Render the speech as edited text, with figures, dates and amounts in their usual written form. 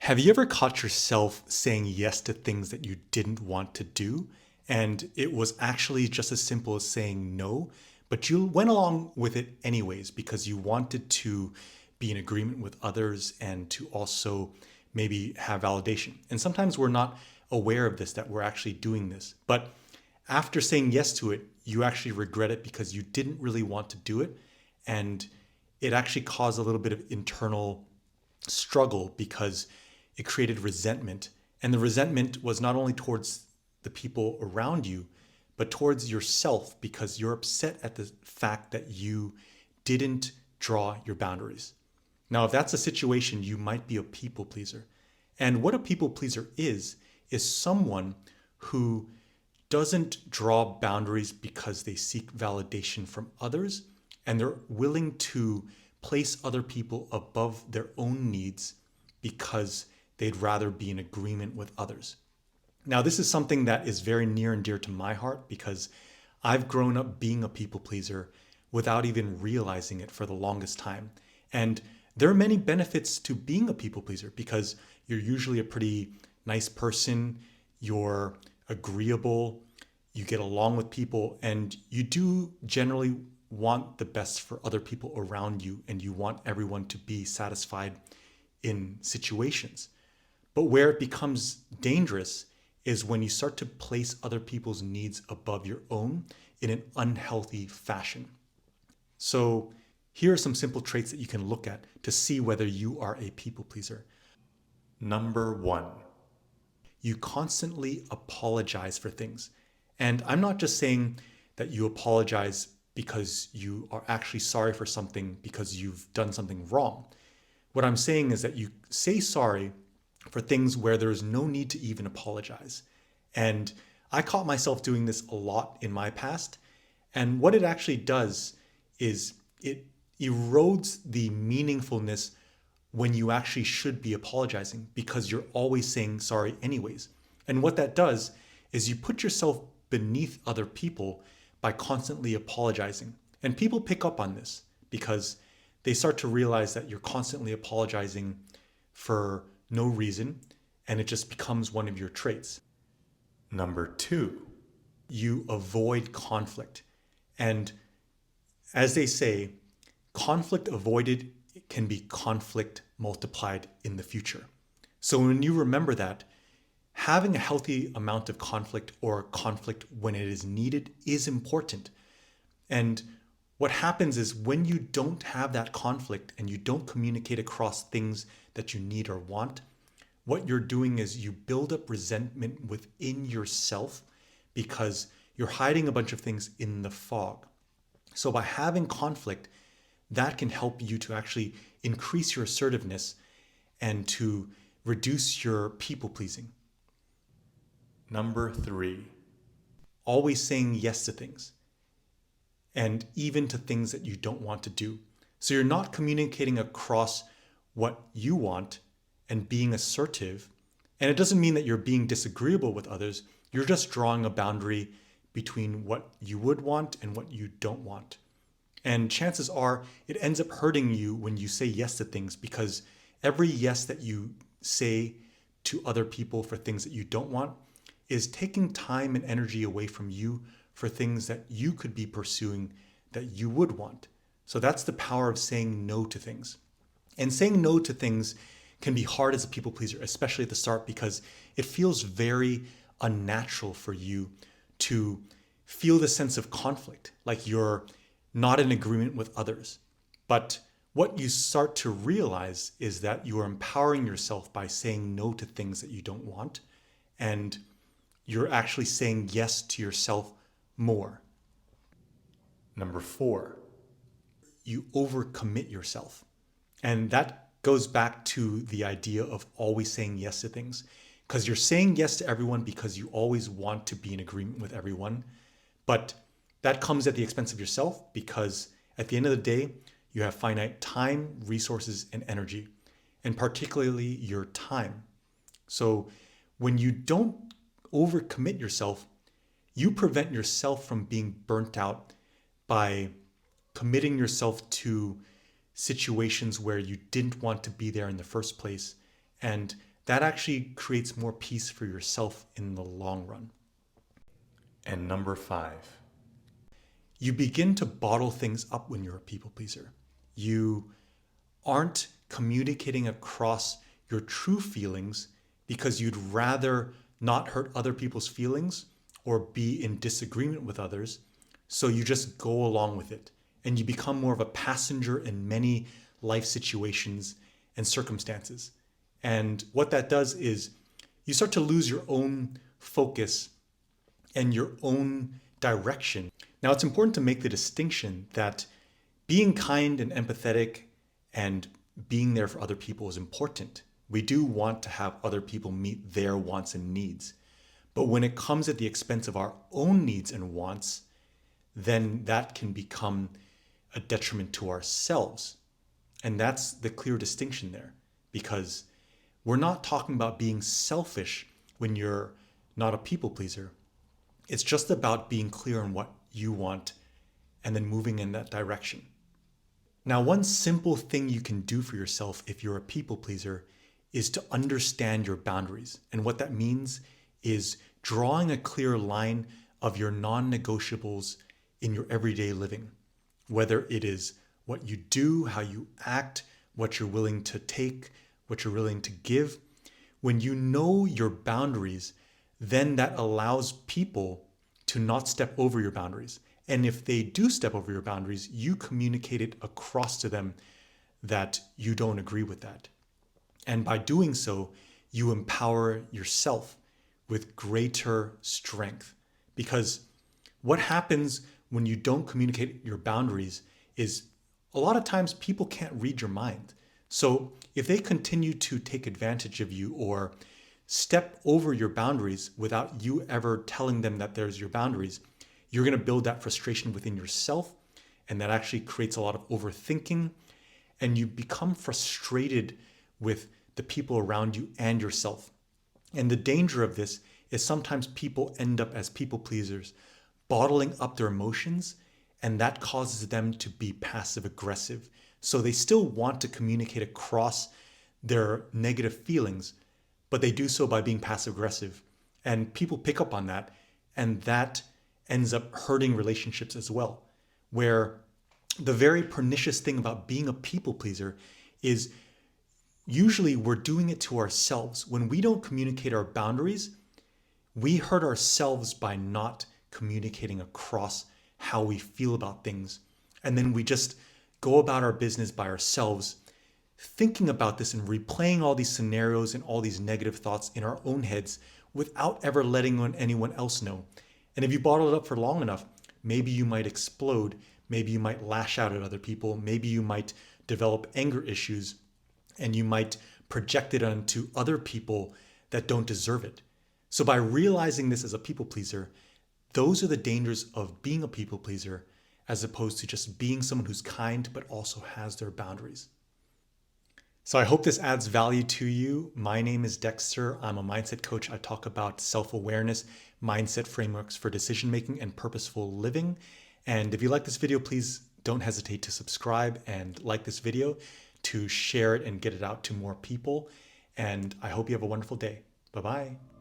Have you ever caught yourself saying yes to things that you didn't want to do? And it was actually just as simple as saying no, but you went along with it anyways because you wanted to be in agreement with others and to also maybe have validation. And sometimes we're not aware of this, that we're actually doing this. But after saying yes to it, you actually regret it because you didn't really want to do it. And it actually caused a little bit of internal struggle because it created resentment. And the resentment was not only towards the people around you, but towards yourself because you're upset at the fact that you didn't draw your boundaries. Now, if that's a situation, you might be a people pleaser. And what a people pleaser is someone who doesn't draw boundaries because they seek validation from others and they're willing to place other people above their own needs because they'd rather be in agreement with others. Now, this is something that is very near and dear to my heart because I've grown up being a people pleaser without even realizing it for the longest time. And there are many benefits to being a people pleaser because you're usually a pretty nice person, you're agreeable, you get along with people, and you do generally want the best for other people around you, and you want everyone to be satisfied in situations. But where it becomes dangerous is when you start to place other people's needs above your own in an unhealthy fashion. So here are some simple traits that you can look at to see whether you are a people pleaser. Number one, you constantly apologize for things. And I'm not just saying that you apologize because you are actually sorry for something because you've done something wrong. What I'm saying is that you say sorry for things where there is no need to even apologize. And I caught myself doing this a lot in my past. And what it actually does is it erodes the meaningfulness when you actually should be apologizing because you're always saying sorry anyways. And what that does is you put yourself beneath other people by constantly apologizing. And people pick up on this because they start to realize that you're constantly apologizing for no reason, and it just becomes one of your traits. Number two, you avoid conflict. And as they say, conflict avoided can be conflict multiplied in the future. So when you remember that, having a healthy amount of conflict or conflict when it is needed is important. And what happens is when you don't have that conflict and you don't communicate across things that you need or want, what you're doing is you build up resentment within yourself because you're hiding a bunch of things in the fog. So by having conflict, that can help you to actually increase your assertiveness and to reduce your people pleasing. Number three, always saying yes to things, and even to things that you don't want to do. So you're not communicating across what you want and being assertive. And it doesn't mean that you're being disagreeable with others. You're just drawing a boundary between what you would want and what you don't want. And chances are it ends up hurting you when you say yes to things because every yes that you say to other people for things that you don't want is taking time and energy away from you for things that you could be pursuing that you would want. So that's the power of saying no to things. And saying no to things can be hard as a people pleaser, especially at the start, because it feels very unnatural for you to feel the sense of conflict, like you're not in agreement with others. But what you start to realize is that you are empowering yourself by saying no to things that you don't want, and you're actually saying yes to yourself more. Number four, you overcommit yourself. And that goes back to the idea of always saying yes to things, because you're saying yes to everyone because you always want to be in agreement with everyone. But that comes at the expense of yourself because at the end of the day, you have finite time, resources, and energy, and particularly your time. So when you don't overcommit yourself, you prevent yourself from being burnt out by committing yourself to situations where you didn't want to be there in the first place. And that actually creates more peace for yourself in the long run. And number 5, you begin to bottle things up when you're a people pleaser. You aren't communicating across your true feelings because you'd rather not hurt other people's feelings or be in disagreement with others. So you just go along with it and you become more of a passenger in many life situations and circumstances. And what that does is you start to lose your own focus and your own direction. Now, it's important to make the distinction that being kind and empathetic and being there for other people is important. We do want to have other people meet their wants and needs. But when it comes at the expense of our own needs and wants, then that can become a detriment to ourselves. And that's the clear distinction there, because we're not talking about being selfish when you're not a people pleaser. It's just about being clear on what you want and then moving in that direction. Now, one simple thing you can do for yourself if you're a people pleaser is to understand your boundaries. And what that means is drawing a clear line of your non-negotiables in your everyday living, whether it is what you do, how you act, what you're willing to take, what you're willing to give. When you know your boundaries, then that allows people to not step over your boundaries. And if they do step over your boundaries, you communicate it across to them that you don't agree with that. And by doing so, you empower yourself with greater strength. Because what happens when you don't communicate your boundaries is a lot of times people can't read your mind. So if they continue to take advantage of you or step over your boundaries without you ever telling them that there's your boundaries, you're going to build that frustration within yourself, and that actually creates a lot of overthinking, and you become frustrated with the people around you and yourself. And the danger of this is sometimes people end up as people pleasers, bottling up their emotions, and that causes them to be passive aggressive. So they still want to communicate across their negative feelings, but they do so by being passive aggressive. And people pick up on that, and that ends up hurting relationships as well, where the very pernicious thing about being a people pleaser is usually we're doing it to ourselves. When we don't communicate our boundaries, we hurt ourselves by not communicating across how we feel about things. And then we just go about our business by ourselves, thinking about this and replaying all these scenarios and all these negative thoughts in our own heads without ever letting anyone else know. And if you bottle it up for long enough, maybe you might explode. Maybe you might lash out at other people. Maybe you might develop anger issues, and you might project it onto other people that don't deserve it. So by realizing this as a people pleaser, those are the dangers of being a people pleaser as opposed to just being someone who's kind but also has their boundaries. So I hope this adds value to you. My name is Dexter. I'm a mindset coach. I talk about self-awareness, mindset frameworks for decision-making, and purposeful living. And if you like this video, please don't hesitate to subscribe and like this video to share it and get it out to more people. And I hope you have a wonderful day. Bye-bye.